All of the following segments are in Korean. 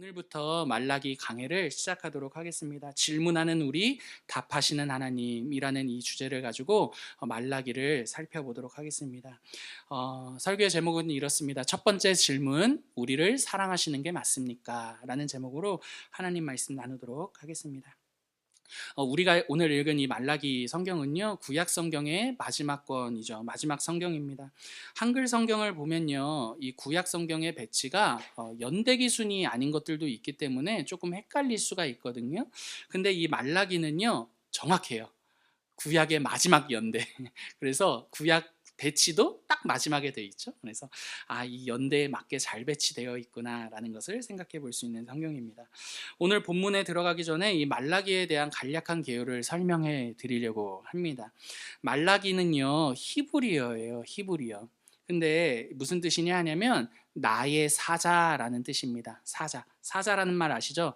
오늘부터 말라기 강해를 시작하도록 하겠습니다. 질문하는 우리, 답하시는 하나님이라는 이 주제를 가지고 말라기를 살펴보도록 하겠습니다. 설교의 제목은 이렇습니다. 첫 번째 질문, 우리를 사랑하시는 게 맞습니까? 라는 제목으로 하나님 말씀 나누도록 하겠습니다. 우리가 오늘 읽은 이 말라기 성경은요, 구약 성경의 마지막 권이죠. 마지막 성경입니다. 한글 성경을 보면요, 이 구약 성경의 배치가 연대기 순이 아닌 것들도 있기 때문에 조금 헷갈릴 수가 있거든요. 근데 이 말라기는요, 정확해요. 구약의 마지막 연대. 그래서 구약 배치도 딱 마지막에 돼 있죠. 그래서 이 연대에 맞게 잘 배치되어 있구나라는 것을 생각해 볼 수 있는 성경입니다. 오늘 본문에 들어가기 전에 이 말라기에 대한 간략한 개요를 설명해 드리려고 합니다. 말라기는요, 히브리어예요. 히브리어. 근데 무슨 뜻이냐 하냐면 나의 사자라는 뜻입니다. 사자라는 말 아시죠?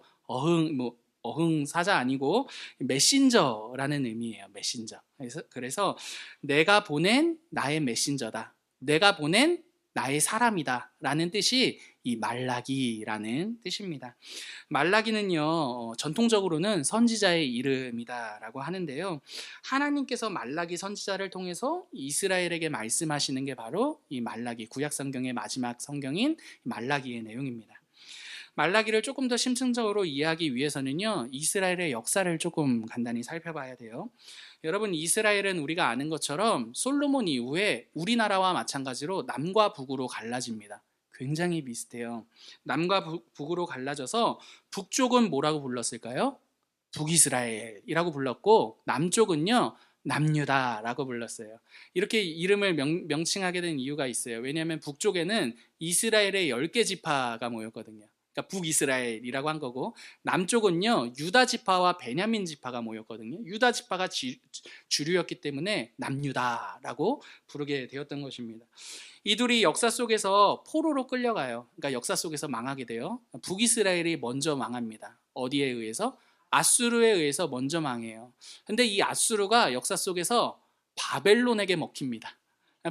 어흥사자 아니고 메신저라는 의미예요. 메신저. 그래서 내가 보낸 나의 메신저다, 내가 보낸 나의 사람이다 라는 뜻이 이 말라기라는 뜻입니다. 말라기는요, 전통적으로는 선지자의 이름이다 라고 하는데요, 하나님께서 말라기 선지자를 통해서 이스라엘에게 말씀하시는 게 바로 이 말라기, 구약 성경의 마지막 성경인 말라기의 내용입니다. 말라기를 조금 더 심층적으로 이해하기 위해서는요, 이스라엘의 역사를 조금 간단히 살펴봐야 돼요. 여러분, 이스라엘은 우리가 아는 것처럼 솔로몬 이후에 우리나라와 마찬가지로 남과 북으로 갈라집니다. 굉장히 비슷해요. 남과 북으로 갈라져서 북쪽은 뭐라고 불렀을까요? 북이스라엘이라고 불렀고, 남쪽은요, 남유다라고 불렀어요. 이렇게 이름을 명칭하게 된 이유가 있어요. 왜냐하면 북쪽에는 이스라엘의 10개 지파가 모였거든요. 그러니까 북이스라엘이라고 한 거고, 남쪽은요, 유다 지파와 베냐민 지파가 모였거든요. 유다 지파가 주류였기 때문에 남유다라고 부르게 되었던 것입니다. 이들이 역사 속에서 포로로 끌려가요. 그러니까 역사 속에서 망하게 돼요. 북이스라엘이 먼저 망합니다. 어디에 의해서? 아수르에 의해서 먼저 망해요. 근데 이 아수르가 역사 속에서 바벨론에게 먹힙니다.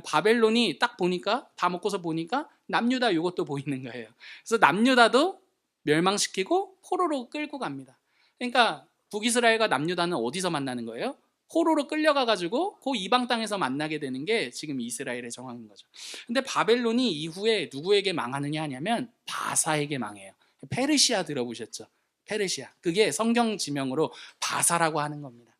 바벨론이 딱 보니까, 다 먹고서 보니까 남유다 이것도 보이는 거예요. 그래서 남유다도 멸망시키고 포로로 끌고 갑니다. 그러니까 북이스라엘과 남유다는 어디서 만나는 거예요? 포로로 끌려가가지고 그 이방 땅에서 만나게 되는 게 지금 이스라엘의 정황인 거죠. 근데 바벨론이 이후에 누구에게 망하느냐 하냐면 바사에게 망해요. 페르시아 들어보셨죠? 페르시아. 그게 성경 지명으로 바사라고 하는 겁니다.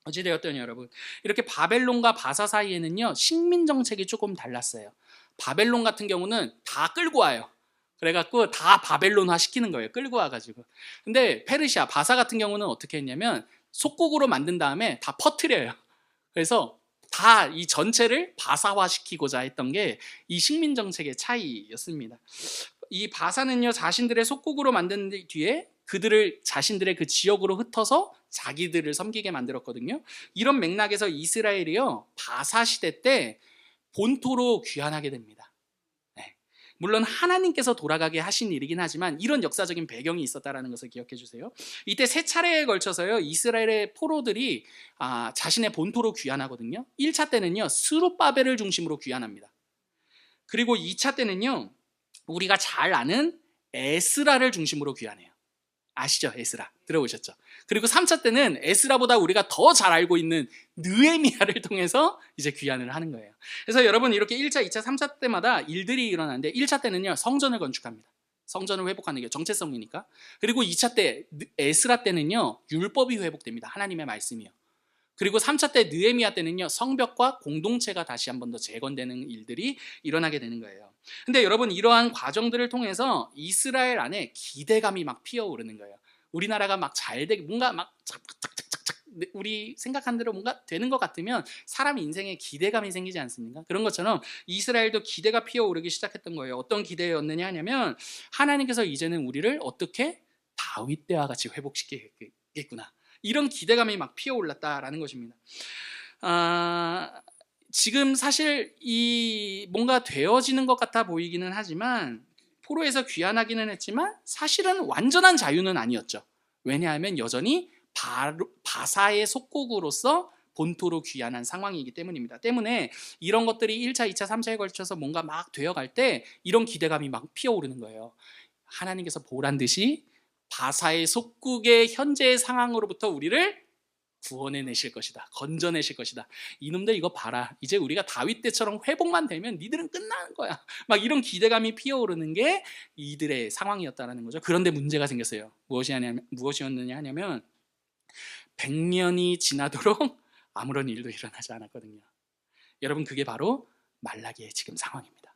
어찌되었든 여러분, 이렇게 바벨론과 바사 사이에는요, 식민 정책이 조금 달랐어요. 바벨론 같은 경우는 다 끌고 와요. 그래갖고 다 바벨론화 시키는 거예요. 끌고 와가지고. 근데 페르시아, 바사 같은 경우는 어떻게 했냐면 속국으로 만든 다음에 다 퍼뜨려요. 그래서 다 이 전체를 바사화 시키고자 했던 게 이 식민 정책의 차이였습니다. 이 바사는요, 자신들의 속국으로 만든 뒤에 그들을 자신들의 그 지역으로 흩어서 자기들을 섬기게 만들었거든요. 이런 맥락에서 이스라엘이요, 바사 시대 때 본토로 귀환하게 됩니다. 네. 물론 하나님께서 돌아가게 하신 일이긴 하지만 이런 역사적인 배경이 있었다는 것을 기억해 주세요. 이때 세 차례에 걸쳐서요, 이스라엘의 포로들이 자신의 본토로 귀환하거든요. 1차 때는요, 스룹바벨을 중심으로 귀환합니다. 그리고 2차 때는요, 우리가 잘 아는 에스라를 중심으로 귀환해요. 아시죠? 에스라. 들어보셨죠? 그리고 3차 때는 에스라보다 우리가 더 잘 알고 있는 느헤미야를 통해서 이제 귀환을 하는 거예요. 그래서 여러분, 이렇게 1차, 2차, 3차 때마다 일들이 일어나는데 1차 때는요, 성전을 건축합니다. 성전을 회복하는 게 정체성이니까. 그리고 2차 때 에스라 때는요, 율법이 회복됩니다. 하나님의 말씀이요. 그리고 3차 때 느헤미야 때는요, 성벽과 공동체가 다시 한 번 더 재건되는 일들이 일어나게 되는 거예요. 근데 여러분, 이러한 과정들을 통해서 이스라엘 안에 기대감이 막 피어오르는 거예요. 우리나라가 막 잘 되게, 뭔가 막 착착착착착 우리 생각한 대로 뭔가 되는 것 같으면 사람 인생에 기대감이 생기지 않습니까? 그런 것처럼 이스라엘도 기대가 피어오르기 시작했던 거예요. 어떤 기대였느냐 하냐면, 하나님께서 이제는 우리를 어떻게 다윗 때와 같이 회복시키겠구나, 이런 기대감이 막 피어올랐다라는 것입니다. 지금 사실 이 뭔가 되어지는 것 같아 보이기는 하지만, 포로에서 귀환하기는 했지만 사실은 완전한 자유는 아니었죠. 왜냐하면 여전히 바사의 속국으로서 본토로 귀환한 상황이기 때문입니다. 때문에 이런 것들이 1차, 2차, 3차에 걸쳐서 뭔가 막 되어갈 때 이런 기대감이 막 피어오르는 거예요. 하나님께서 보란 듯이 바사의 속국의 현재의 상황으로부터 우리를 구원해내실 것이다. 건져내실 것이다. 이놈들 이거 봐라. 이제 우리가 다윗 때처럼 회복만 되면 니들은 끝나는 거야. 막 이런 기대감이 피어오르는 게 이들의 상황이었다는 거죠. 그런데 문제가 생겼어요. 무엇이었느냐 하냐면 100년이 지나도록 아무런 일도 일어나지 않았거든요. 여러분, 그게 바로 말라기의 지금 상황입니다.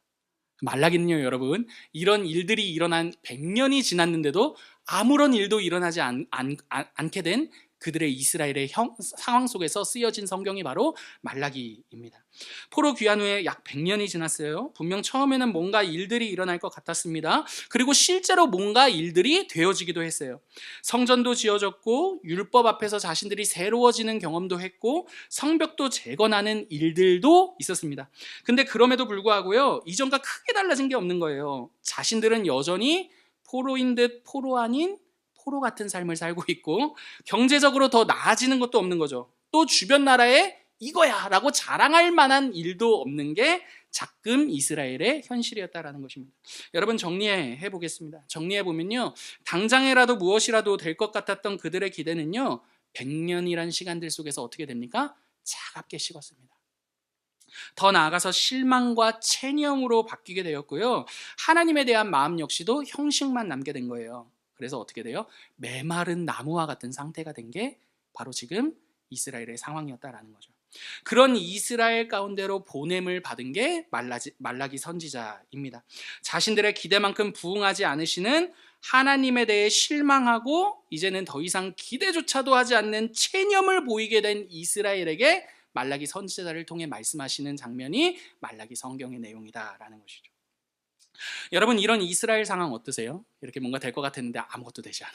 말라기는요, 여러분, 이런 일들이 일어난 100년이 지났는데도 아무런 일도 일어나지 않게 된 그들의 이스라엘의 상황 속에서 쓰여진 성경이 바로 말라기입니다. 포로 귀환 후에 약 100년이 지났어요. 분명 처음에는 뭔가 일들이 일어날 것 같았습니다. 그리고 실제로 뭔가 일들이 되어지기도 했어요. 성전도 지어졌고 율법 앞에서 자신들이 새로워지는 경험도 했고 성벽도 재건하는 일들도 있었습니다. 근데 그럼에도 불구하고요, 이전과 크게 달라진 게 없는 거예요. 자신들은 여전히 포로인 듯 포로 아닌 포로 같은 삶을 살고 있고 경제적으로 더 나아지는 것도 없는 거죠. 또 주변 나라에 이거야 라고 자랑할 만한 일도 없는 게 작금 이스라엘의 현실이었다라는 것입니다. 여러분, 정리해 보겠습니다. 정리해 보면요, 당장에라도 무엇이라도 될 것 같았던 그들의 기대는요, 100년이란 시간들 속에서 어떻게 됩니까? 차갑게 식었습니다. 더 나아가서 실망과 체념으로 바뀌게 되었고요, 하나님에 대한 마음 역시도 형식만 남게 된 거예요. 그래서 어떻게 돼요? 메마른 나무와 같은 상태가 된 게 바로 지금 이스라엘의 상황이었다라는 거죠. 그런 이스라엘 가운데로 보냄을 받은 게 말라기 선지자입니다. 자신들의 기대만큼 부응하지 않으시는 하나님에 대해 실망하고 이제는 더 이상 기대조차도 하지 않는 체념을 보이게 된 이스라엘에게 말라기 선지자를 통해 말씀하시는 장면이 말라기 성경의 내용이다라는 것이죠. 여러분, 이런 이스라엘 상황 어떠세요? 이렇게 뭔가 될 것 같았는데 아무것도 되지 않아.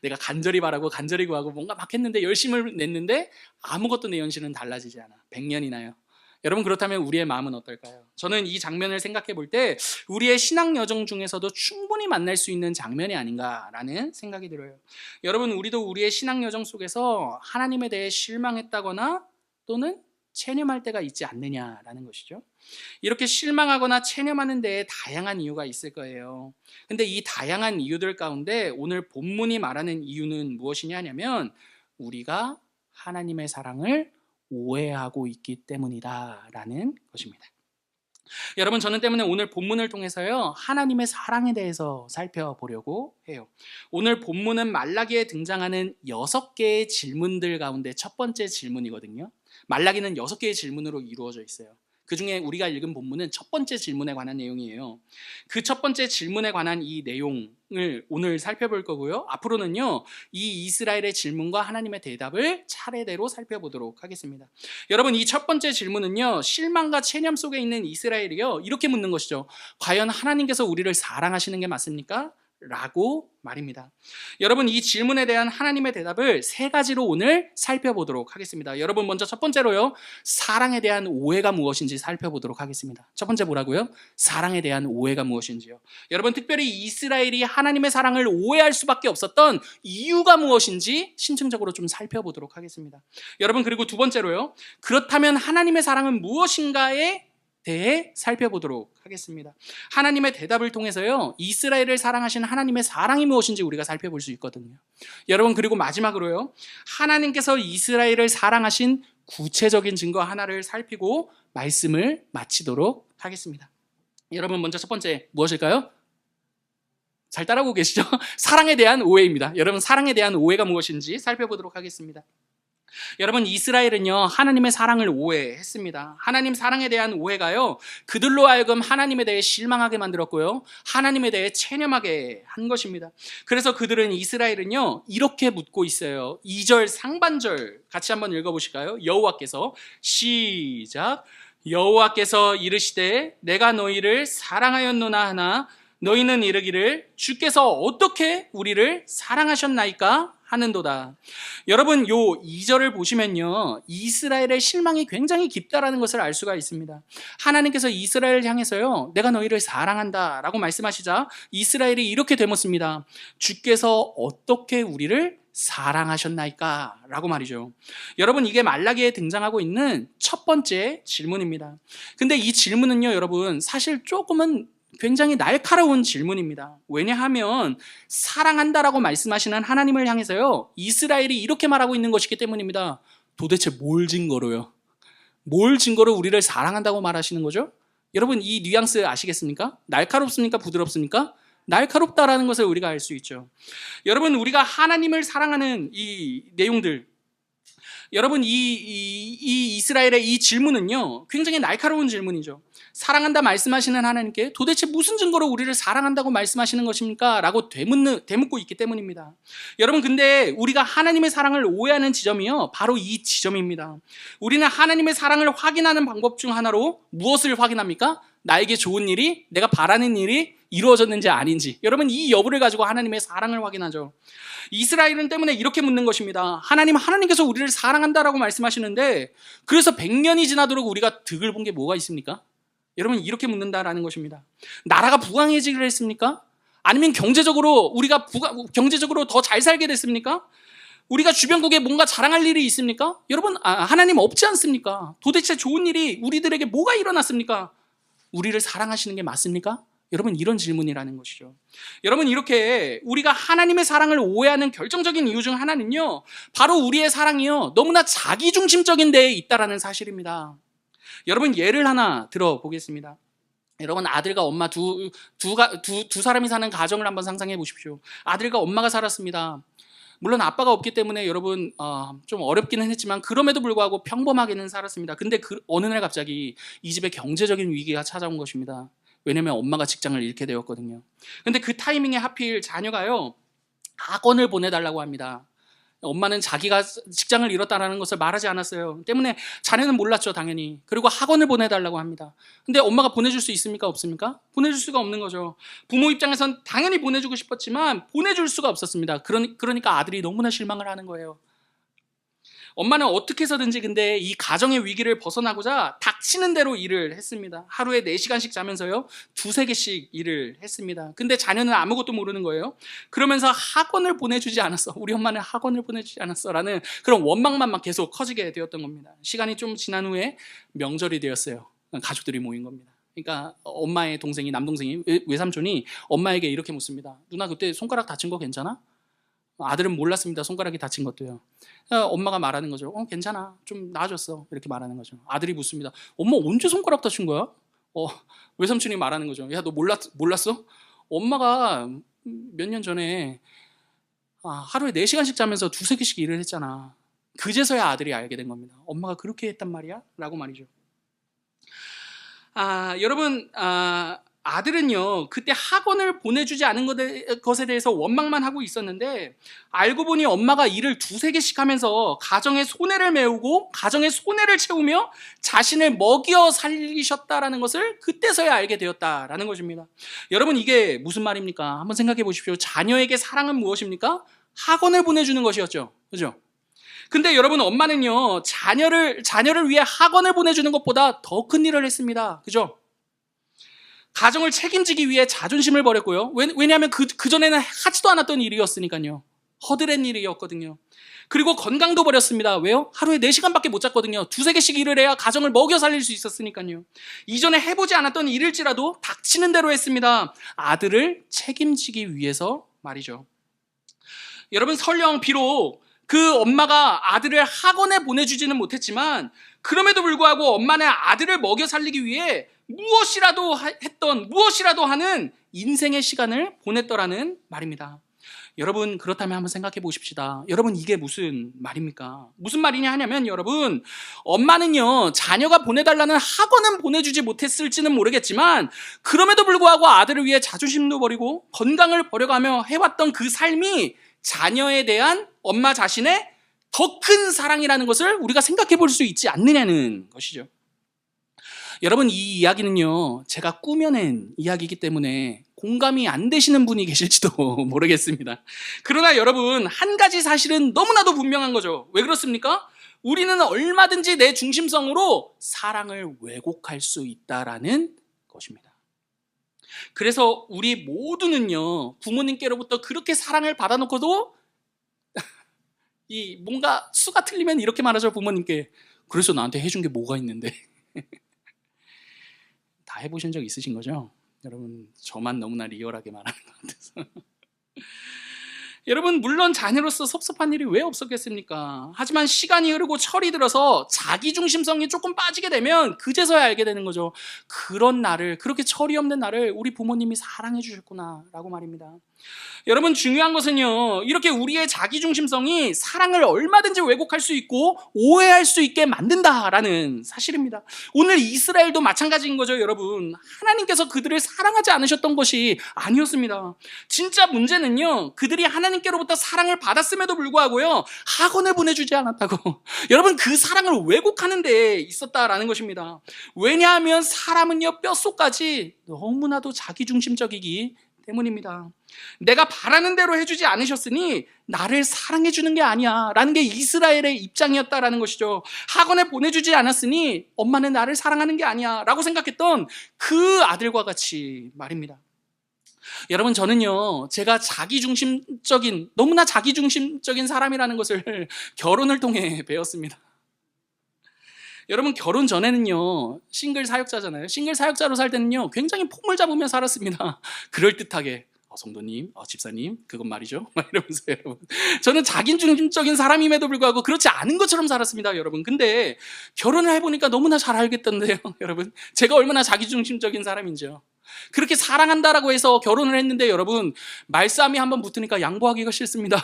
내가 간절히 바라고 간절히 구하고 뭔가 막 했는데 열심을 냈는데 아무것도 내 현실은 달라지지 않아. 100년이나요. 여러분, 그렇다면 우리의 마음은 어떨까요? 저는 이 장면을 생각해 볼 때 우리의 신앙 여정 중에서도 충분히 만날 수 있는 장면이 아닌가라는 생각이 들어요. 여러분, 우리도 우리의 신앙 여정 속에서 하나님에 대해 실망했다거나 또는 체념할 때가 있지 않느냐라는 것이죠. 이렇게 실망하거나 체념하는 데에 다양한 이유가 있을 거예요. 근데 이 다양한 이유들 가운데 오늘 본문이 말하는 이유는 무엇이냐 하냐면 우리가 하나님의 사랑을 오해하고 있기 때문이다라는 것입니다. 여러분, 저는 때문에 오늘 본문을 통해서요, 하나님의 사랑에 대해서 살펴보려고 해요. 오늘 본문은 말라기에 등장하는 6개의 질문들 가운데 첫 번째 질문이거든요. 말라기는 6개의 질문으로 이루어져 있어요. 그 중에 우리가 읽은 본문은 첫 번째 질문에 관한 내용이에요. 그 첫 번째 질문에 관한 이 내용을 오늘 살펴볼 거고요, 앞으로는요, 이 이스라엘의 질문과 하나님의 대답을 차례대로 살펴보도록 하겠습니다. 여러분, 이 첫 번째 질문은요, 실망과 체념 속에 있는 이스라엘이요, 이렇게 묻는 것이죠. 과연 하나님께서 우리를 사랑하시는 게 맞습니까? 라고 말입니다. 여러분, 이 질문에 대한 하나님의 대답을 3가지로 오늘 살펴보도록 하겠습니다. 여러분, 먼저 첫 번째로요, 사랑에 대한 오해가 무엇인지 살펴보도록 하겠습니다. 첫 번째 뭐라고요? 사랑에 대한 오해가 무엇인지요. 여러분, 특별히 이스라엘이 하나님의 사랑을 오해할 수밖에 없었던 이유가 무엇인지 심층적으로 좀 살펴보도록 하겠습니다. 여러분, 그리고 두 번째로요, 그렇다면 하나님의 사랑은 무엇인가에 대해 살펴보도록 하겠습니다. 하나님의 대답을 통해서요, 이스라엘을 사랑하신 하나님의 사랑이 무엇인지 우리가 살펴볼 수 있거든요. 여러분, 그리고 마지막으로요, 하나님께서 이스라엘을 사랑하신 구체적인 증거 하나를 살피고 말씀을 마치도록 하겠습니다. 여러분, 먼저 첫 번째 무엇일까요? 잘 따라오고 계시죠? 사랑에 대한 오해입니다. 여러분, 사랑에 대한 오해가 무엇인지 살펴보도록 하겠습니다. 여러분, 이스라엘은요, 하나님의 사랑을 오해했습니다. 하나님 사랑에 대한 오해가요, 그들로 하여금 하나님에 대해 실망하게 만들었고요, 하나님에 대해 체념하게 한 것입니다. 그래서 이스라엘은요, 이렇게 묻고 있어요. 2절 상반절 같이 한번 읽어보실까요? 여호와께서, 시작. 여호와께서 이르시되 내가 너희를 사랑하였노나 하나 너희는 이르기를 주께서 어떻게 우리를 사랑하셨나이까 하는도다. 여러분, 요 2절을 보시면요, 이스라엘의 실망이 굉장히 깊다라는 것을 알 수가 있습니다. 하나님께서 이스라엘을 향해서요, 내가 너희를 사랑한다 라고 말씀하시자 이스라엘이 이렇게 되묻습니다. 주께서 어떻게 우리를 사랑하셨나이까 라고 말이죠. 여러분, 이게 말라기에 등장하고 있는 첫 번째 질문입니다. 근데 이 질문은요, 여러분, 사실 조금은 굉장히 날카로운 질문입니다. 왜냐하면 사랑한다라고 말씀하시는 하나님을 향해서요, 이스라엘이 이렇게 말하고 있는 것이기 때문입니다. 도대체 뭘 증거로요? 뭘 증거로 우리를 사랑한다고 말하시는 거죠? 여러분, 이 뉘앙스 아시겠습니까? 날카롭습니까? 부드럽습니까? 날카롭다라는 것을 우리가 알 수 있죠. 여러분, 우리가 하나님을 사랑하는 이 내용들, 여러분, 이 이스라엘의 이 질문은요, 굉장히 날카로운 질문이죠. 사랑한다 말씀하시는 하나님께 도대체 무슨 증거로 우리를 사랑한다고 말씀하시는 것입니까? 라고 되묻고 있기 때문입니다. 여러분, 근데 우리가 하나님의 사랑을 오해하는 지점이요, 바로 이 지점입니다. 우리는 하나님의 사랑을 확인하는 방법 중 하나로 무엇을 확인합니까? 나에게 좋은 일이, 내가 바라는 일이 이루어졌는지 아닌지. 여러분, 이 여부를 가지고 하나님의 사랑을 확인하죠. 이스라엘은 때문에 이렇게 묻는 것입니다. 하나님께서 우리를 사랑한다라고 말씀하시는데, 그래서 100년이 지나도록 우리가 득을 본 게 뭐가 있습니까? 여러분, 이렇게 묻는다라는 것입니다. 나라가 부강해지기를 했습니까? 아니면 우리가 경제적으로 더 잘 살게 됐습니까? 우리가 주변국에 뭔가 자랑할 일이 있습니까? 여러분, 하나님 없지 않습니까? 도대체 좋은 일이 우리들에게 뭐가 일어났습니까? 우리를 사랑하시는 게 맞습니까? 여러분, 이런 질문이라는 것이죠. 여러분, 이렇게 우리가 하나님의 사랑을 오해하는 결정적인 이유 중 하나는요, 바로 우리의 사랑이요, 너무나 자기중심적인 데에 있다라는 사실입니다. 여러분, 예를 하나 들어보겠습니다. 여러분, 아들과 엄마 두 사람이 사는 가정을 한번 상상해 보십시오. 아들과 엄마가 살았습니다. 물론 아빠가 없기 때문에 여러분 좀 어렵기는 했지만 그럼에도 불구하고 평범하게는 살았습니다. 근데 어느 날 갑자기 이 집에 경제적인 위기가 찾아온 것입니다. 왜냐면 엄마가 직장을 잃게 되었거든요. 근데 그 타이밍에 하필 자녀가요, 학원을 보내달라고 합니다. 엄마는 자기가 직장을 잃었다는 것을 말하지 않았어요. 때문에 자녀는 몰랐죠, 당연히. 그리고 학원을 보내달라고 합니다. 근데 엄마가 보내줄 수 있습니까? 없습니까? 보내줄 수가 없는 거죠. 부모 입장에선 당연히 보내주고 싶었지만 보내줄 수가 없었습니다. 그러니까 아들이 너무나 실망을 하는 거예요. 엄마는 어떻게 해서든지 근데 이 가정의 위기를 벗어나고자 닥치는 대로 일을 했습니다. 하루에 4시간씩 자면서요, 2-3개씩 일을 했습니다. 근데 자녀는 아무것도 모르는 거예요. 그러면서 학원을 보내주지 않았어. 우리 엄마는 학원을 보내주지 않았어. 라는 그런 원망만 막 계속 커지게 되었던 겁니다. 시간이 좀 지난 후에 명절이 되었어요. 가족들이 모인 겁니다. 그러니까 엄마의 동생이, 남동생이, 외삼촌이 엄마에게 이렇게 묻습니다. 누나, 그때 손가락 다친 거 괜찮아? 아들은 몰랐습니다. 손가락이 다친 것도요. 엄마가 말하는 거죠. 괜찮아. 좀 나아졌어. 이렇게 말하는 거죠. 아들이 묻습니다. 엄마, 언제 손가락 다친 거야? 외삼촌이 말하는 거죠. 야, 너 몰랐어? 엄마가 몇 년 전에 하루에 4시간씩 자면서 2-3개씩 일을 했잖아. 그제서야 아들이 알게 된 겁니다. 엄마가 그렇게 했단 말이야? 라고 말이죠. 여러분, 아들은요, 그때 학원을 보내주지 않은 것에 대해서 원망만 하고 있었는데, 알고 보니 엄마가 일을 2-3개씩 하면서 가정의 손해를 메우고 가정의 손해를 채우며 자신을 먹여 살리셨다라는 것을 그때서야 알게 되었다라는 것입니다. 여러분, 이게 무슨 말입니까? 한번 생각해 보십시오. 자녀에게 사랑은 무엇입니까? 학원을 보내주는 것이었죠. 그죠? 근데 여러분, 엄마는요, 자녀를 위해 학원을 보내주는 것보다 더 큰 일을 했습니다. 그죠? 가정을 책임지기 위해 자존심을 버렸고요. 왜냐하면 그전에는 하지도 않았던 일이었으니까요. 허드렛 일이었거든요. 그리고 건강도 버렸습니다. 왜요? 하루에 4시간밖에 못 잤거든요. 2-3개씩 일을 해야 가정을 먹여 살릴 수 있었으니까요. 이전에 해보지 않았던 일일지라도 닥치는 대로 했습니다. 아들을 책임지기 위해서 말이죠. 여러분, 설령 비록 그 엄마가 아들을 학원에 보내주지는 못했지만, 그럼에도 불구하고 엄마는 아들을 먹여 살리기 위해 무엇이라도 하는 인생의 시간을 보냈더라는 말입니다. 여러분, 그렇다면 한번 생각해 보십시다. 여러분, 이게 무슨 말입니까? 무슨 말이냐 하냐면, 여러분, 엄마는요, 자녀가 보내달라는 학원은 보내주지 못했을지는 모르겠지만, 그럼에도 불구하고 아들을 위해 자존심도 버리고 건강을 버려가며 해왔던 그 삶이 자녀에 대한 엄마 자신의 더 큰 사랑이라는 것을 우리가 생각해 볼 수 있지 않느냐는 것이죠. 여러분, 이 이야기는요, 제가 꾸며낸 이야기이기 때문에 공감이 안 되시는 분이 계실지도 모르겠습니다. 그러나 여러분, 한 가지 사실은 너무나도 분명한 거죠. 왜 그렇습니까? 우리는 얼마든지 내 중심성으로 사랑을 왜곡할 수 있다라는 것입니다. 그래서 우리 모두는요, 부모님께로부터 그렇게 사랑을 받아놓고도 뭔가 수가 틀리면 이렇게 말하죠, 부모님께. 그래서 나한테 해준 게 뭐가 있는데. 다 해보신 적 있으신 거죠? 여러분, 저만 너무나 리얼하게 말하는 것 같아서. 여러분, 물론 자녀로서 섭섭한 일이 왜 없었겠습니까? 하지만 시간이 흐르고 철이 들어서 자기중심성이 조금 빠지게 되면 그제서야 알게 되는 거죠. 그런 나를, 그렇게 철이 없는 나를 우리 부모님이 사랑해 주셨구나 라고 말입니다. 여러분, 중요한 것은요, 이렇게 우리의 자기중심성이 사랑을 얼마든지 왜곡할 수 있고 오해할 수 있게 만든다라는 사실입니다. 오늘 이스라엘도 마찬가지인 거죠. 여러분, 하나님께서 그들을 사랑하지 않으셨던 것이 아니었습니다. 진짜 문제는요, 그들이 하나님께로부터 사랑을 받았음에도 불구하고요, 학원에 보내주지 않았다고. 여러분, 그 사랑을 왜곡하는 데 있었다라는 것입니다. 왜냐하면 사람은요, 뼛속까지 너무나도 자기중심적이기 때문입니다. 내가 바라는 대로 해주지 않으셨으니 나를 사랑해 주는 게 아니야 라는 게 이스라엘의 입장이었다라는 것이죠. 학원에 보내주지 않았으니 엄마는 나를 사랑하는 게 아니야 라고 생각했던 그 아들과 같이 말입니다. 여러분, 저는요, 제가 너무나 자기중심적인 사람이라는 것을 결혼을 통해 배웠습니다. 여러분, 결혼 전에는요, 싱글 사역자잖아요. 싱글 사역자로 살 때는요, 굉장히 폼을 잡으며 살았습니다. 그럴듯하게, 성도님, 집사님, 그건 말이죠. 막 이러면서, 여러분, 저는 자기중심적인 사람임에도 불구하고 그렇지 않은 것처럼 살았습니다, 여러분. 근데 결혼을 해보니까 너무나 잘 알겠던데요, 여러분. 제가 얼마나 자기중심적인 사람인지요. 그렇게 사랑한다라고 해서 결혼을 했는데, 여러분, 말싸움이 한번 붙으니까 양보하기가 싫습니다.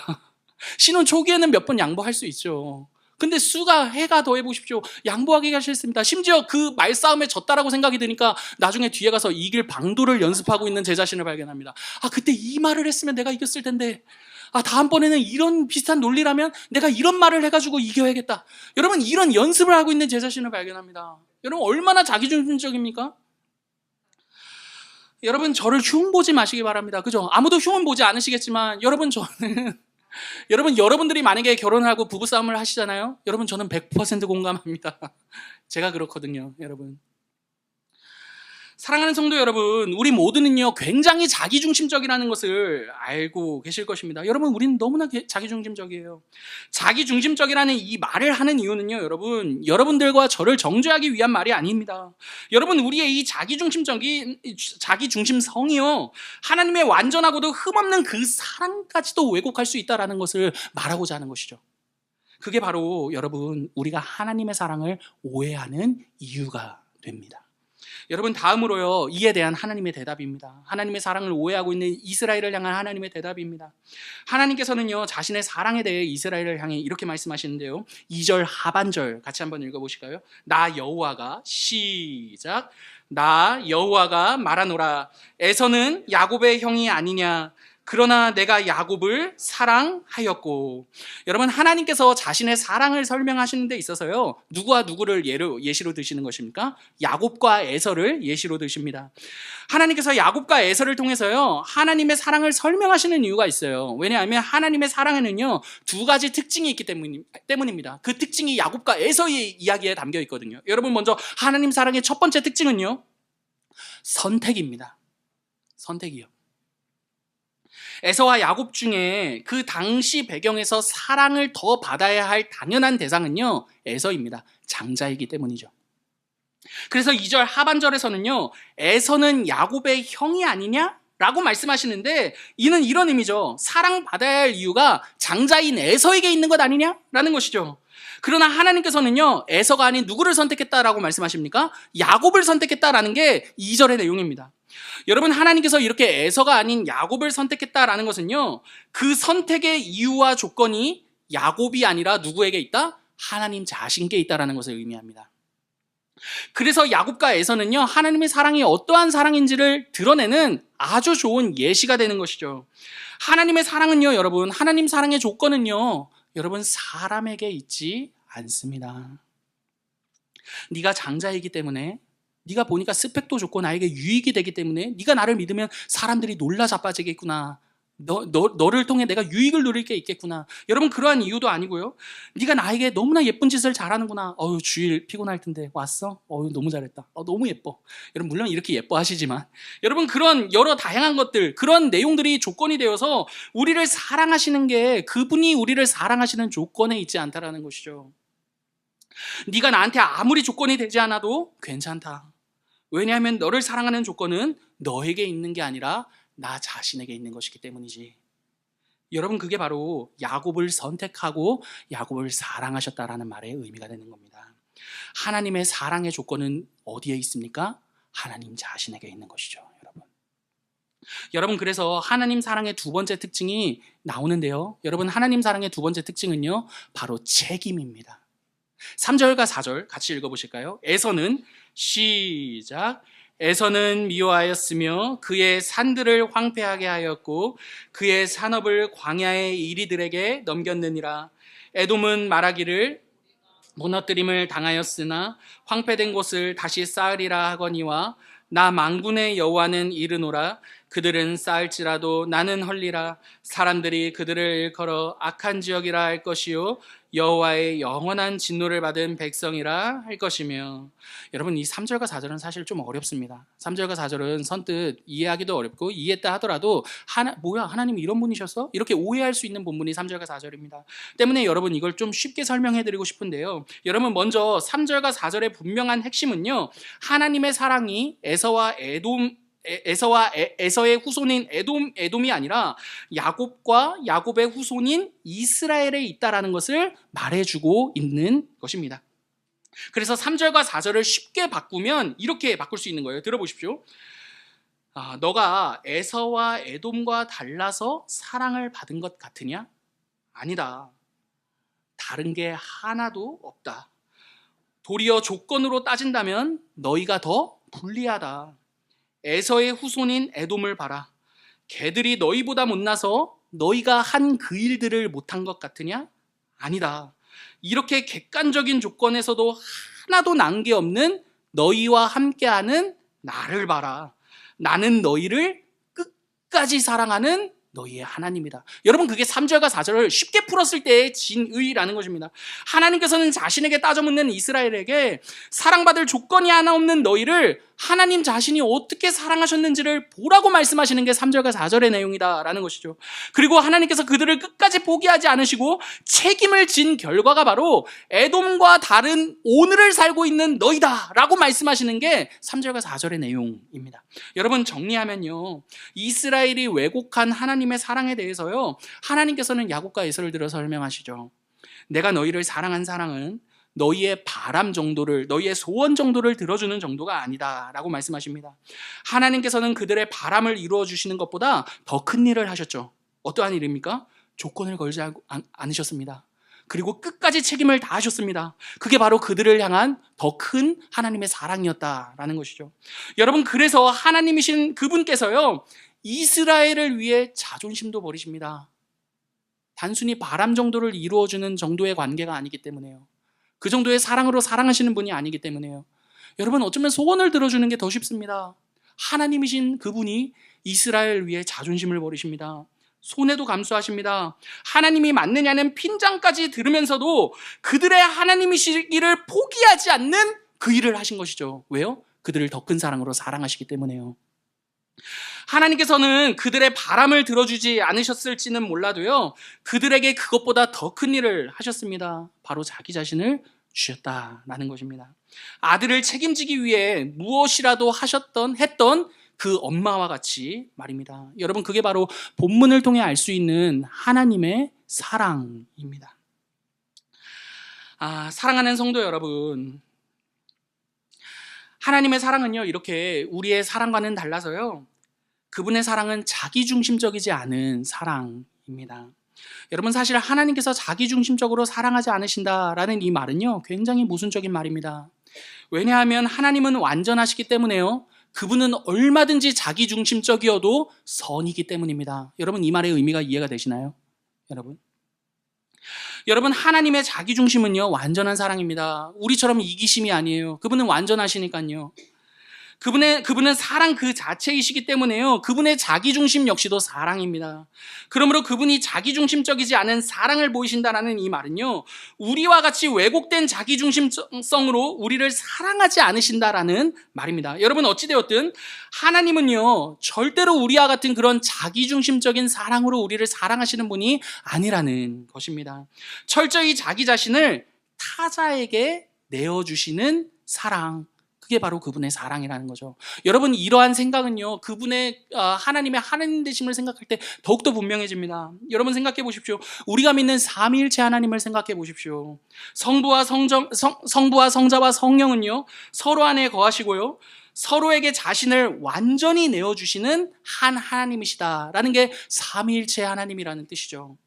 신혼 초기에는 몇 번 양보할 수 있죠. 근데 해가 더해보십시오. 양보하기가 싫습니다. 심지어 그 말싸움에 졌다라고 생각이 드니까 나중에 뒤에 가서 이길 방도를 연습하고 있는 제 자신을 발견합니다. 그때 이 말을 했으면 내가 이겼을 텐데, 다음번에는 이런 비슷한 논리라면 내가 이런 말을 해가지고 이겨야겠다. 여러분, 이런 연습을 하고 있는 제 자신을 발견합니다. 여러분, 얼마나 자기중심적입니까? 여러분, 저를 흉 보지 마시기 바랍니다. 그죠? 아무도 흉은 보지 않으시겠지만, 여러분, 저는 여러분들이 만약에 결혼하고 부부싸움을 하시잖아요. 여러분, 저는 100% 공감합니다. 제가 그렇거든요, 여러분. 사랑하는 성도 여러분, 우리 모두는요, 굉장히 자기중심적이라는 것을 알고 계실 것입니다. 여러분, 우리는 너무나 자기중심적이에요. 자기중심적이라는 이 말을 하는 이유는요, 여러분들과 저를 정죄하기 위한 말이 아닙니다. 여러분, 우리의 이 자기중심성이요, 하나님의 완전하고도 흠없는 그 사랑까지도 왜곡할 수 있다는 것을 말하고자 하는 것이죠. 그게 바로 여러분, 우리가 하나님의 사랑을 오해하는 이유가 됩니다. 여러분, 다음으로요, 이에 대한 하나님의 대답입니다. 하나님의 사랑을 오해하고 있는 이스라엘을 향한 하나님의 대답입니다. 하나님께서는요, 자신의 사랑에 대해 이스라엘을 향해 이렇게 말씀하시는데요, 2절 하반절 같이 한번 읽어보실까요? 나 여호와가, 시작, 나 여호와가 말하노라. 에서는 야곱의 형이 아니냐. 그러나 내가 야곱을 사랑하였고. 여러분, 하나님께서 자신의 사랑을 설명하시는 데 있어서요, 누구와 누구를 예시로 드시는 것입니까? 야곱과 에서를 예시로 드십니다. 하나님께서 야곱과 에서를 통해서요, 하나님의 사랑을 설명하시는 이유가 있어요. 왜냐하면 하나님의 사랑에는요, 두 가지 특징이 있기 때문입니다. 그 특징이 야곱과 에서의 이야기에 담겨 있거든요. 여러분, 먼저 하나님 사랑의 첫 번째 특징은요, 선택입니다. 선택이요. 에서와 야곱 중에 그 당시 배경에서 사랑을 더 받아야 할 당연한 대상은요, 에서입니다. 장자이기 때문이죠. 그래서 2절 하반절에서는요, 에서는 야곱의 형이 아니냐? 라고 말씀하시는데, 이는 이런 의미죠. 사랑받아야 할 이유가 장자인 에서에게 있는 것 아니냐? 라는 것이죠. 그러나 하나님께서는요, 에서가 아닌 누구를 선택했다라고 말씀하십니까? 야곱을 선택했다라는 게 2절의 내용입니다. 여러분, 하나님께서 이렇게 에서가 아닌 야곱을 선택했다라는 것은요, 그 선택의 이유와 조건이 야곱이 아니라 누구에게 있다? 하나님 자신께 있다라는 것을 의미합니다. 그래서 야곱과 에서는요, 하나님의 사랑이 어떠한 사랑인지를 드러내는 아주 좋은 예시가 되는 것이죠. 하나님의 사랑은요, 여러분, 하나님 사랑의 조건은요, 여러분, 사람에게 있지 않습니다. 네가 장자이기 때문에, 네가 보니까 스펙도 좋고 나에게 유익이 되기 때문에, 네가 나를 믿으면 사람들이 놀라 자빠지겠구나. 너를 통해 내가 유익을 누릴 게 있겠구나. 여러분, 그러한 이유도 아니고요. 네가 나에게 너무나 예쁜 짓을 잘하는구나. 주일 피곤할 텐데 왔어? 너무 잘했다. 너무 예뻐. 여러분, 물론 이렇게 예뻐하시지만, 여러분, 그런 여러 다양한 것들, 그런 내용들이 조건이 되어서 우리를 사랑하시는 게 그분이 우리를 사랑하시는 조건에 있지 않다라는 것이죠. 네가 나한테 아무리 조건이 되지 않아도 괜찮다. 왜냐하면 너를 사랑하는 조건은 너에게 있는 게 아니라 나 자신에게 있는 것이기 때문이지. 여러분, 그게 바로 야곱을 선택하고 야곱을 사랑하셨다라는 말의 의미가 되는 겁니다. 하나님의 사랑의 조건은 어디에 있습니까? 하나님 자신에게 있는 것이죠, 여러분. 여러분, 그래서 하나님 사랑의 두 번째 특징이 나오는데요. 여러분, 하나님 사랑의 두 번째 특징은요, 바로 책임입니다. 3절과 4절 같이 읽어보실까요? 에서는 시작. 에서는 미워하였으며 그의 산들을 황폐하게 하였고 그의 산업을 광야의 이리들에게 넘겼느니라. 에돔은 말하기를 무너뜨림을 당하였으나 황폐된 곳을 다시 쌓으리라 하거니와 나 만군의 여호와는 이르노라. 그들은 쌓을지라도 나는 헐리라. 사람들이 그들을 일컬어 악한 지역이라 할 것이요 여호와의 영원한 진노를 받은 백성이라 할 것이며. 여러분, 이 3절과 4절은 사실 좀 어렵습니다. 3절과 4절은 선뜻 이해하기도 어렵고 이해했다 하더라도 뭐야, 하나님이 이런 분이셨어? 이렇게 오해할 수 있는 본문이 3절과 4절입니다. 때문에 여러분, 이걸 좀 쉽게 설명해드리고 싶은데요. 여러분, 먼저 3절과 4절의 분명한 핵심은요, 하나님의 사랑이 에서의 후손인 에돔이 아니라 야곱과 야곱의 후손인 이스라엘에 있다라는 것을 말해주고 있는 것입니다. 그래서 3절과 4절을 쉽게 바꾸면 이렇게 바꿀 수 있는 거예요. 들어보십시오. 너가 에서와 에돔과 달라서 사랑을 받은 것 같으냐? 아니다. 다른 게 하나도 없다. 도리어 조건으로 따진다면 너희가 더 불리하다. 에서의 후손인 에돔을 봐라. 걔들이 너희보다 못나서 너희가 한 그 일들을 못한 것 같으냐? 아니다. 이렇게 객관적인 조건에서도 하나도 난 게 없는 너희와 함께하는 나를 봐라. 나는 너희를 끝까지 사랑하는 너희의 하나님이다. 여러분, 그게 3절과 4절을 쉽게 풀었을 때의 진의라는 것입니다. 하나님께서는 자신에게 따져묻는 이스라엘에게 사랑받을 조건이 하나 없는 너희를 하나님 자신이 어떻게 사랑하셨는지를 보라고 말씀하시는 게 3절과 4절의 내용이다라는 것이죠. 그리고 하나님께서 그들을 끝까지 포기하지 않으시고 책임을 진 결과가 바로 에돔과 다른 오늘을 살고 있는 너희다라고 말씀하시는 게 3절과 4절의 내용입니다. 여러분, 정리하면요, 이스라엘이 왜곡한 하나님의 사랑에 대해서요, 하나님께서는 야곱과 에서를 들어 설명하시죠. 내가 너희를 사랑한 사랑은 너희의 바람 정도를, 너희의 소원 정도를 들어주는 정도가 아니다 라고 말씀하십니다. 하나님께서는 그들의 바람을 이루어 주시는 것보다 더 큰 일을 하셨죠. 어떠한 일입니까? 조건을 걸지 않으셨습니다. 그리고 끝까지 책임을 다하셨습니다. 그게 바로 그들을 향한 더 큰 하나님의 사랑이었다라는 것이죠. 여러분, 그래서 하나님이신 그분께서요, 이스라엘을 위해 자존심도 버리십니다. 단순히 바람 정도를 이루어주는 정도의 관계가 아니기 때문에요. 그 정도의 사랑으로 사랑하시는 분이 아니기 때문에요. 여러분, 어쩌면 소원을 들어주는 게 더 쉽습니다. 하나님이신 그분이 이스라엘 위해 자존심을 버리십니다. 손해도 감수하십니다. 하나님이 맞느냐는 핀잔까지 들으면서도 그들의 하나님이시기를 포기하지 않는 그 일을 하신 것이죠. 왜요? 그들을 더 큰 사랑으로 사랑하시기 때문에요. 하나님께서는 그들의 바람을 들어주지 않으셨을지는 몰라도요, 그들에게 그것보다 더 큰 일을 하셨습니다. 바로 자기 자신을 주셨다라는 것입니다. 아들을 책임지기 위해 무엇이라도 했던 그 엄마와 같이 말입니다. 여러분, 그게 바로 본문을 통해 알 수 있는 하나님의 사랑입니다. 사랑하는 성도 여러분, 하나님의 사랑은요, 이렇게 우리의 사랑과는 달라서요, 그분의 사랑은 자기중심적이지 않은 사랑입니다. 여러분, 사실 하나님께서 자기중심적으로 사랑하지 않으신다라는 이 말은요, 굉장히 모순적인 말입니다. 왜냐하면 하나님은 완전하시기 때문에요, 그분은 얼마든지 자기중심적이어도 선이기 때문입니다. 여러분, 이 말의 의미가 이해가 되시나요? 여러분, 하나님의 자기중심은요, 완전한 사랑입니다. 우리처럼 이기심이 아니에요. 그분은 완전하시니까요. 그분은 사랑 그 자체이시기 때문에요, 그분의 자기중심 역시도 사랑입니다. 그러므로 그분이 자기중심적이지 않은 사랑을 보이신다라는 이 말은요, 우리와 같이 왜곡된 자기중심성으로 우리를 사랑하지 않으신다라는 말입니다. 여러분, 어찌되었든 하나님은요, 절대로 우리와 같은 그런 자기중심적인 사랑으로 우리를 사랑하시는 분이 아니라는 것입니다. 철저히 자기 자신을 타자에게 내어주시는 사랑, 그게 바로 그분의 사랑이라는 거죠. 여러분, 이러한 생각은요, 그분의 하나님의 하나님 되심을 생각할 때 더욱더 분명해집니다. 여러분 생각해 보십시오. 우리가 믿는 삼위일체 하나님을 생각해 보십시오. 성부와 성자와 성령은요, 서로 안에 거하시고요, 서로에게 자신을 완전히 내어주시는 한 하나님이시다라는 게 삼위일체 하나님이라는 뜻이죠.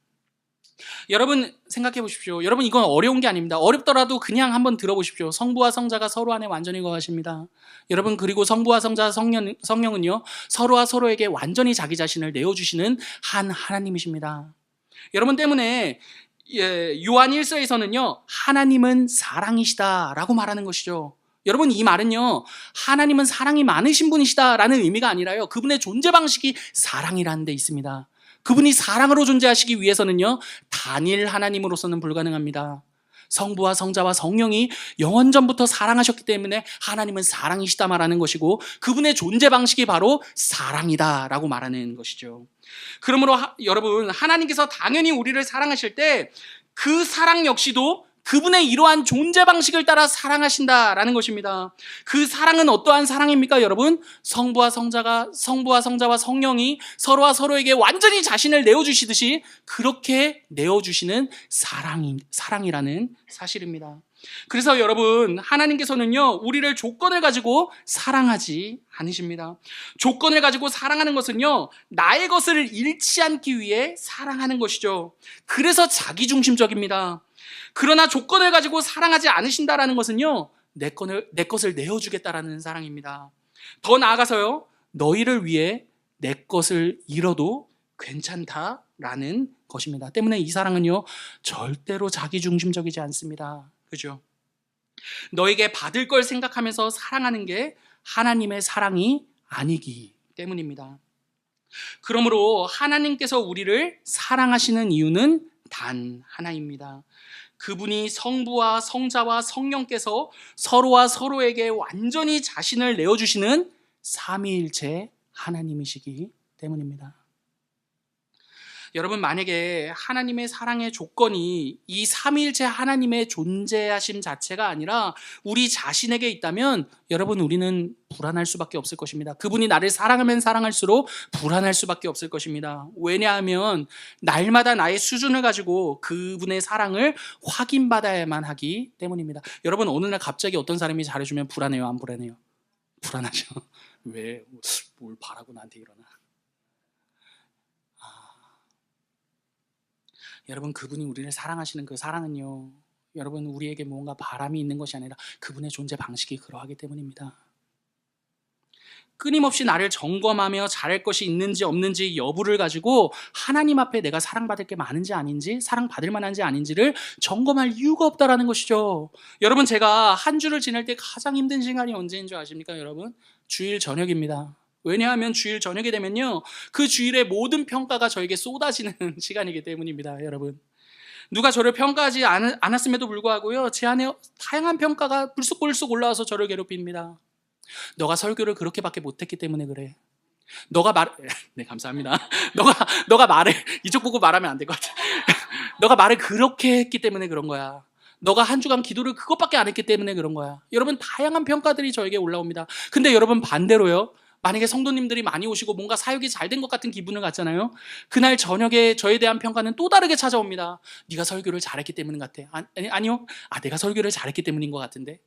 여러분 생각해 보십시오. 여러분, 이건 어려운 게 아닙니다. 어렵더라도 그냥 한번 들어보십시오. 성부와 성자가 서로 안에 완전히 거하십니다. 여러분, 그리고 성부와 성자 성령은요, 서로와 서로에게 완전히 자기 자신을 내어주시는 한 하나님이십니다. 여러분 때문에 요한 1서에서는요, 하나님은 사랑이시다라고 말하는 것이죠. 여러분, 이 말은요, 하나님은 사랑이 많으신 분이시다라는 의미가 아니라요, 그분의 존재 방식이 사랑이라는 데 있습니다. 그분이 사랑으로 존재하시기 위해서는요, 단일 하나님으로서는 불가능합니다. 성부와 성자와 성령이 영원전부터 사랑하셨기 때문에 하나님은 사랑이시다 말하는 것이고, 그분의 존재 방식이 바로 사랑이다라고 말하는 것이죠. 그러므로 여러분, 하나님께서 당연히 우리를 사랑하실 때 그 사랑 역시도 그분의 이러한 존재 방식을 따라 사랑하신다라는 것입니다. 그 사랑은 어떠한 사랑입니까, 여러분? 성부와 성자와 성령이 서로와 서로에게 완전히 자신을 내어주시듯이 그렇게 내어주시는 사랑이라는 사실입니다. 그래서 여러분, 하나님께서는요, 우리를 조건을 가지고 사랑하지 않으십니다. 조건을 가지고 사랑하는 것은요, 나의 것을 잃지 않기 위해 사랑하는 것이죠. 그래서 자기중심적입니다. 그러나 조건을 가지고 사랑하지 않으신다라는 것은요, 내 것을 내어주겠다라는 사랑입니다. 더 나아가서요, 너희를 위해 내 것을 잃어도 괜찮다라는 것입니다. 때문에 이 사랑은요, 절대로 자기중심적이지 않습니다. 그죠? 너에게 받을 걸 생각하면서 사랑하는 게 하나님의 사랑이 아니기 때문입니다. 그러므로 하나님께서 우리를 사랑하시는 이유는 단 하나입니다. 그분이 성부와 성자와 성령께서 서로와 서로에게 완전히 자신을 내어주시는 삼위일체 하나님이시기 때문입니다. 여러분, 만약에 하나님의 사랑의 조건이 이 삼위일체 하나님의 존재하심 자체가 아니라 우리 자신에게 있다면, 여러분, 우리는 불안할 수밖에 없을 것입니다. 그분이 나를 사랑하면 사랑할수록 불안할 수밖에 없을 것입니다. 왜냐하면 날마다 나의 수준을 가지고 그분의 사랑을 확인받아야만 하기 때문입니다. 여러분, 어느 날 갑자기 어떤 사람이 잘해주면 불안해요, 안 불안해요? 불안하죠. 왜? 뭘 바라고 나한테 이러나? 여러분, 그분이 우리를 사랑하시는 그 사랑은요, 여러분, 우리에게 뭔가 바람이 있는 것이 아니라 그분의 존재 방식이 그러하기 때문입니다. 끊임없이 나를 점검하며 잘할 것이 있는지 없는지 여부를 가지고 하나님 앞에 내가 사랑받을 게 많은지 아닌지, 사랑받을 만한지 아닌지를 점검할 이유가 없다라는 것이죠. 여러분, 제가 한 주를 지낼 때 가장 힘든 시간이 언제인 줄 아십니까, 여러분? 주일 저녁입니다. 왜냐하면 주일 저녁이 되면요, 그 주일의 모든 평가가 저에게 쏟아지는 시간이기 때문입니다. 여러분, 누가 저를 평가하지 않았음에도 불구하고요, 제 안에 다양한 평가가 불쑥불쑥 올라와서 저를 괴롭힙니다. 너가 설교를 그렇게밖에 못했기 때문에 그래. 네, 감사합니다. 너가 말을 이쪽 보고 말하면 안 될 것 같아. 너가 말을 그렇게 했기 때문에 그런 거야. 너가 한 주간 기도를 그것밖에 안 했기 때문에 그런 거야. 여러분, 다양한 평가들이 저에게 올라옵니다. 근데 여러분, 반대로요, 만약에 성도님들이 많이 오시고 뭔가 사역이 잘 된 것 같은 기분을 갖잖아요. 그날 저녁에 저에 대한 평가는 또 다르게 찾아옵니다. 네가 설교를 잘했기 때문 같아. 아니요. 내가 설교를 잘했기 때문인 것 같은데.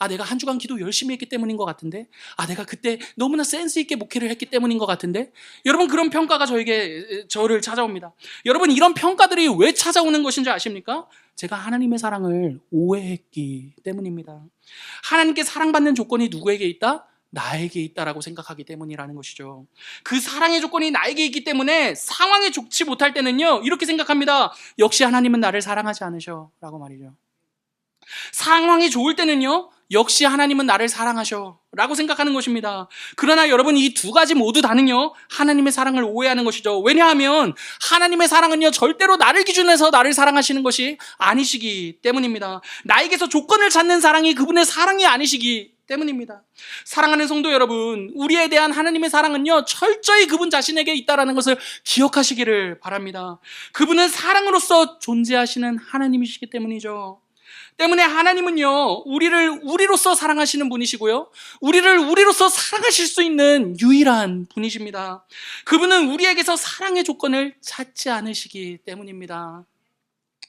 내가 한 주간 기도 열심히 했기 때문인 것 같은데. 내가 그때 너무나 센스 있게 목회를 했기 때문인 것 같은데. 여러분, 그런 평가가 저를 찾아옵니다. 여러분, 이런 평가들이 왜 찾아오는 것인지 아십니까? 제가 하나님의 사랑을 오해했기 때문입니다. 하나님께 사랑받는 조건이 누구에게 있다? 나에게 있다라고 생각하기 때문이라는 것이죠. 그 사랑의 조건이 나에게 있기 때문에 상황에 좋지 못할 때는요, 이렇게 생각합니다. 역시 하나님은 나를 사랑하지 않으셔 라고 말이죠. 상황이 좋을 때는요, 역시 하나님은 나를 사랑하셔 라고 생각하는 것입니다. 그러나 여러분, 이 두 가지 모두 다는요, 하나님의 사랑을 오해하는 것이죠. 왜냐하면 하나님의 사랑은요, 절대로 나를 기준해서 나를 사랑하시는 것이 아니시기 때문입니다. 나에게서 조건을 찾는 사랑이 그분의 사랑이 아니시기 때문입니다. 사랑하는 성도 여러분, 우리에 대한 하나님의 사랑은요, 철저히 그분 자신에게 있다라는 것을 기억하시기를 바랍니다. 그분은 사랑으로서 존재하시는 하나님이시기 때문이죠. 때문에 하나님은요, 우리를 우리로서 사랑하시는 분이시고요, 우리를 우리로서 사랑하실 수 있는 유일한 분이십니다. 그분은 우리에게서 사랑의 조건을 찾지 않으시기 때문입니다.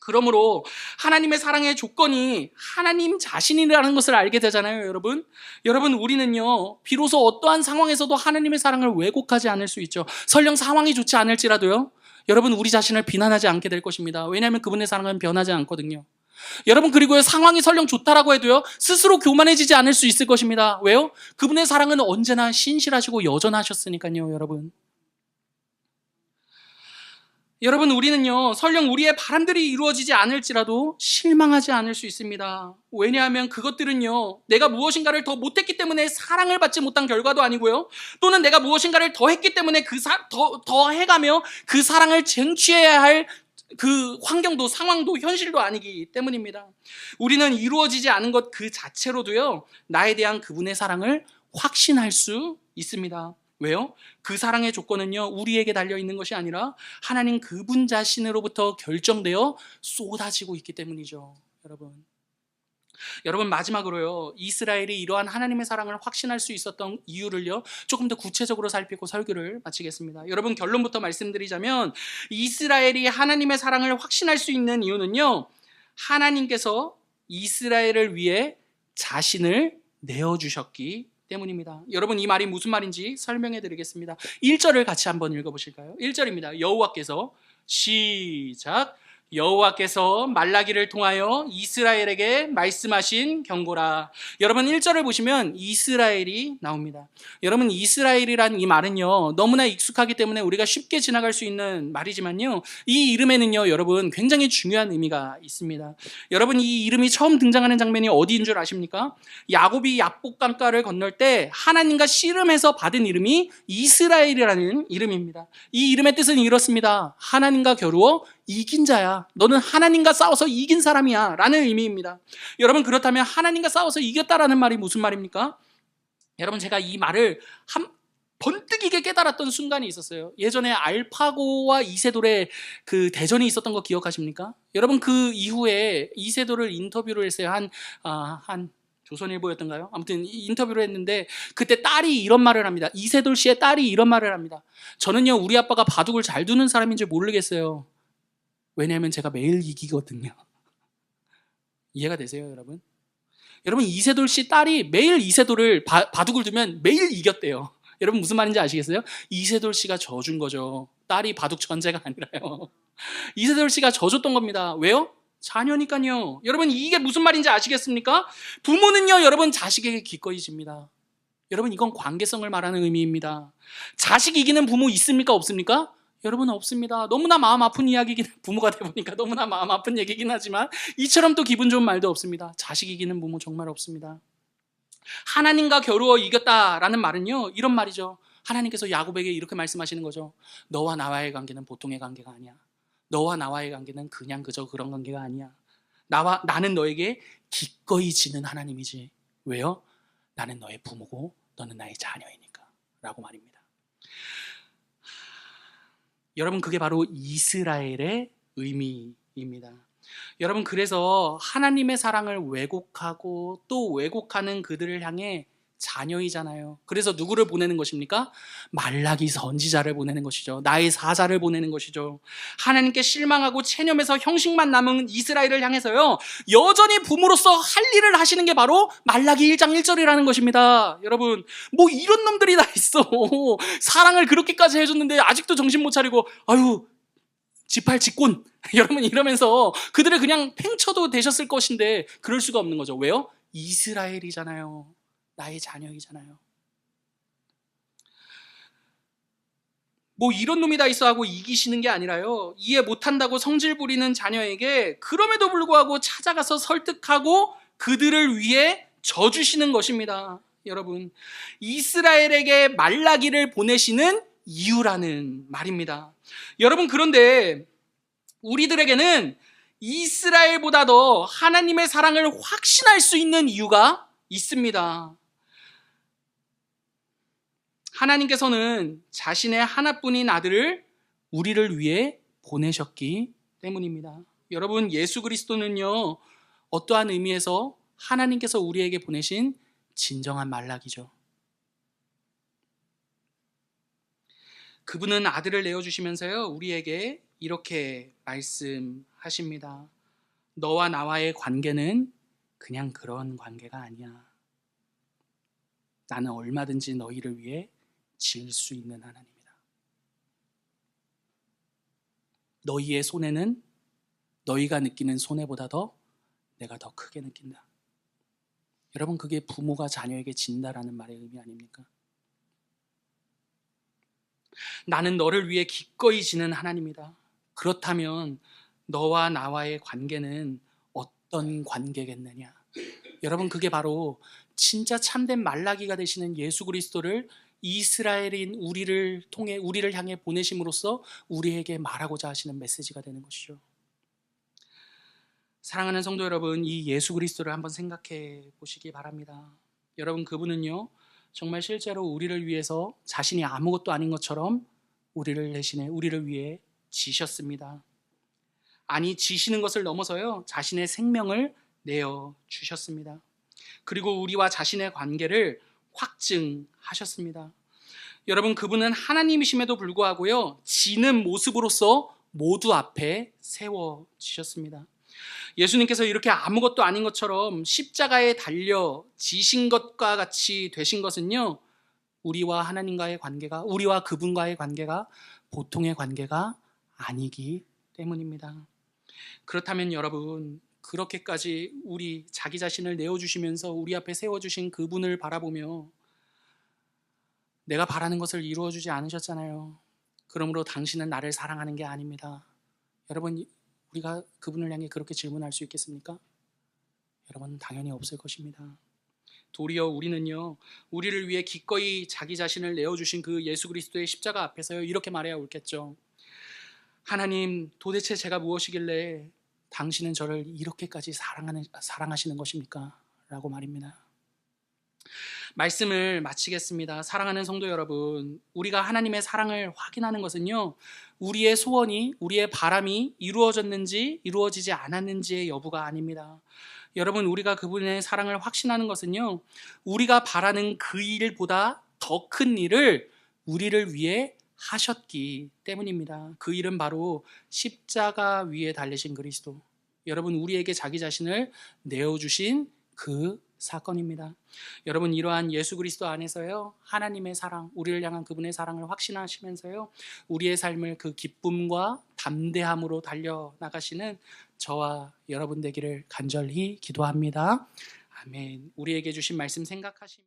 그러므로 하나님의 사랑의 조건이 하나님 자신이라는 것을 알게 되잖아요, 여러분. 여러분, 우리는요, 비로소 어떠한 상황에서도 하나님의 사랑을 왜곡하지 않을 수 있죠. 설령 상황이 좋지 않을지라도요, 여러분, 우리 자신을 비난하지 않게 될 것입니다. 왜냐하면 그분의 사랑은 변하지 않거든요. 여러분, 그리고요, 상황이 설령 좋다라고 해도요, 스스로 교만해지지 않을 수 있을 것입니다. 왜요? 그분의 사랑은 언제나 신실하시고 여전하셨으니까요, 여러분. 여러분, 우리는요, 설령 우리의 바람들이 이루어지지 않을지라도 실망하지 않을 수 있습니다. 왜냐하면 그것들은요, 내가 무엇인가를 더 못했기 때문에 사랑을 받지 못한 결과도 아니고요, 또는 내가 무엇인가를 더 했기 때문에 더 해가며 그 사랑을 쟁취해야 할 그 환경도, 상황도, 현실도 아니기 때문입니다. 우리는 이루어지지 않은 것 그 자체로도요, 나에 대한 그분의 사랑을 확신할 수 있습니다. 왜요? 그 사랑의 조건은요, 우리에게 달려있는 것이 아니라 하나님 그분 자신으로부터 결정되어 쏟아지고 있기 때문이죠. 여러분, 마지막으로요, 이스라엘이 이러한 하나님의 사랑을 확신할 수 있었던 이유를요, 조금 더 구체적으로 살피고 설교를 마치겠습니다. 여러분, 결론부터 말씀드리자면 이스라엘이 하나님의 사랑을 확신할 수 있는 이유는요, 하나님께서 이스라엘을 위해 자신을 내어주셨기 때문입니다. 여러분, 이 말이 무슨 말인지 설명해 드리겠습니다. 1절을 같이 한번 읽어보실까요? 1절입니다. 여호와께서, 시작. 여호와께서 말라기를 통하여 이스라엘에게 말씀하신 경고라. 여러분, 1절을 보시면 이스라엘이 나옵니다. 여러분, 이스라엘이란 이 말은요, 너무나 익숙하기 때문에 우리가 쉽게 지나갈 수 있는 말이지만요, 이 이름에는요, 여러분, 굉장히 중요한 의미가 있습니다. 여러분, 이 이름이 처음 등장하는 장면이 어디인 줄 아십니까? 야곱이 야복 강가를 건널 때 하나님과 씨름해서 받은 이름이 이스라엘이라는 이름입니다. 이 이름의 뜻은 이렇습니다. 하나님과 겨루어 이긴 자야. 너는 하나님과 싸워서 이긴 사람이야 라는 의미입니다. 여러분, 그렇다면 하나님과 싸워서 이겼다라는 말이 무슨 말입니까? 여러분, 제가 이 말을 번뜩이게 깨달았던 순간이 있었어요. 예전에 알파고와 이세돌의 그 대전이 있었던 거 기억하십니까? 여러분, 그 이후에 이세돌을 인터뷰를 했어요. 한 조선일보였던가요? 아무튼 인터뷰를 했는데 그때 딸이 이런 말을 합니다. 이세돌 씨의 딸이 이런 말을 합니다. 저는요, 우리 아빠가 바둑을 잘 두는 사람인지 모르겠어요. 왜냐하면 제가 매일 이기거든요. 이해가 되세요, 여러분? 여러분, 이세돌 씨 딸이 매일 이세돌을 바둑을 두면 매일 이겼대요. 여러분, 무슨 말인지 아시겠어요? 이세돌 씨가 져준 거죠. 딸이 바둑 천재가 아니라요. 이세돌 씨가 져줬던 겁니다. 왜요? 자녀니까요. 여러분, 이게 무슨 말인지 아시겠습니까? 부모는요, 여러분, 자식에게 기꺼이 집니다. 여러분, 이건 관계성을 말하는 의미입니다. 자식 이기는 부모 있습니까? 없습니까? 여러분, 없습니다. 너무나 마음 아픈 이야기긴, 부모가 돼보니까 너무나 마음 아픈 얘기긴 하지만 이처럼 또 기분 좋은 말도 없습니다. 자식 이기는 부모 정말 없습니다. 하나님과 겨루어 이겼다라는 말은요, 이런 말이죠. 하나님께서 야곱에게 이렇게 말씀하시는 거죠. 너와 나와의 관계는 보통의 관계가 아니야. 너와 나와의 관계는 그냥 그저 그런 관계가 아니야. 나는 너에게 기꺼이 지는 하나님이지. 왜요? 나는 너의 부모고 너는 나의 자녀이니까 라고 말입니다. 여러분, 그게 바로 이스라엘의 의미입니다. 여러분, 그래서 하나님의 사랑을 왜곡하고 또 왜곡하는 그들을 향해 자녀이잖아요. 그래서 누구를 보내는 것입니까? 말라기 선지자를 보내는 것이죠. 나의 사자를 보내는 것이죠. 하나님께 실망하고 체념해서 형식만 남은 이스라엘을 향해서요, 여전히 부모로서 할 일을 하시는 게 바로 말라기 1장 1절이라는 것입니다. 여러분, 뭐 이런 놈들이 다 있어. 사랑을 그렇게까지 해줬는데 아직도 정신 못 차리고 아유, 지팔직곤 여러분 이러면서 그들을 그냥 팽쳐도 되셨을 것인데 그럴 수가 없는 거죠. 왜요? 이스라엘이잖아요. 나의 자녀이잖아요. 뭐 이런 놈이 다 있어 하고 이기시는 게 아니라요, 이해 못한다고 성질 부리는 자녀에게 그럼에도 불구하고 찾아가서 설득하고 그들을 위해 져주시는 것입니다. 여러분, 이스라엘에게 말라기를 보내시는 이유라는 말입니다. 여러분, 그런데 우리들에게는 이스라엘보다 더 하나님의 사랑을 확신할 수 있는 이유가 있습니다. 하나님께서는 자신의 하나뿐인 아들을 우리를 위해 보내셨기 때문입니다. 여러분, 예수 그리스도는요, 어떠한 의미에서 하나님께서 우리에게 보내신 진정한 말락이죠. 그분은 아들을 내어주시면서요, 우리에게 이렇게 말씀하십니다. 너와 나와의 관계는 그냥 그런 관계가 아니야. 나는 얼마든지 너희를 위해 질 수 있는 하나님이다. 너희의 손해는 너희가 느끼는 손해보다 내가 더 크게 느낀다. 여러분, 그게 부모가 자녀에게 진다라는 말의 의미 아닙니까? 나는 너를 위해 기꺼이 지는 하나님이다. 그렇다면 너와 나와의 관계는 어떤 관계겠느냐? 여러분, 그게 바로 진짜 참된 말라기가 되시는 예수 그리스도를 이스라엘인 우리를 통해 우리를 향해 보내심으로써 우리에게 말하고자 하시는 메시지가 되는 것이죠. 사랑하는 성도 여러분, 이 예수 그리스도를 한번 생각해 보시기 바랍니다. 여러분, 그분은요, 정말 실제로 우리를 위해서 자신이 아무것도 아닌 것처럼 우리를 위해 지셨습니다. 아니, 지시는 것을 넘어서요, 자신의 생명을 내어 주셨습니다. 그리고 우리와 자신의 관계를 확증하셨습니다. 여러분, 그분은 하나님이심에도 불구하고요, 지는 모습으로서 모두 앞에 세워지셨습니다. 예수님께서 이렇게 아무것도 아닌 것처럼 십자가에 달려 지신 것과 같이 되신 것은요, 우리와 하나님과의 관계가, 우리와 그분과의 관계가 보통의 관계가 아니기 때문입니다. 그렇다면 여러분, 그렇게까지 우리 자기 자신을 내어주시면서 우리 앞에 세워주신 그분을 바라보며 내가 바라는 것을 이루어주지 않으셨잖아요. 그러므로 당신은 나를 사랑하는 게 아닙니다. 여러분, 우리가 그분을 향해 그렇게 질문할 수 있겠습니까? 여러분, 당연히 없을 것입니다. 도리어 우리는요, 우리를 위해 기꺼이 자기 자신을 내어주신 그 예수 그리스도의 십자가 앞에서요, 이렇게 말해야 옳겠죠. 하나님, 도대체 제가 무엇이길래 당신은 저를 이렇게까지 사랑하시는 것입니까? 라고 말입니다. 말씀을 마치겠습니다. 사랑하는 성도 여러분, 우리가 하나님의 사랑을 확인하는 것은요, 우리의 소원이, 우리의 바람이 이루어졌는지 이루어지지 않았는지의 여부가 아닙니다. 여러분, 우리가 그분의 사랑을 확신하는 것은요, 우리가 바라는 그 일보다 더 큰 일을 우리를 위해 하셨기 때문입니다. 그 일은 바로 십자가 위에 달리신 그리스도, 여러분, 우리에게 자기 자신을 내어주신 그 사건입니다. 여러분, 이러한 예수 그리스도 안에서요, 하나님의 사랑, 우리를 향한 그분의 사랑을 확신하시면서요, 우리의 삶을 그 기쁨과 담대함으로 달려나가시는 저와 여러분 되기를 간절히 기도합니다. 아멘. 우리에게 주신 말씀 생각하시면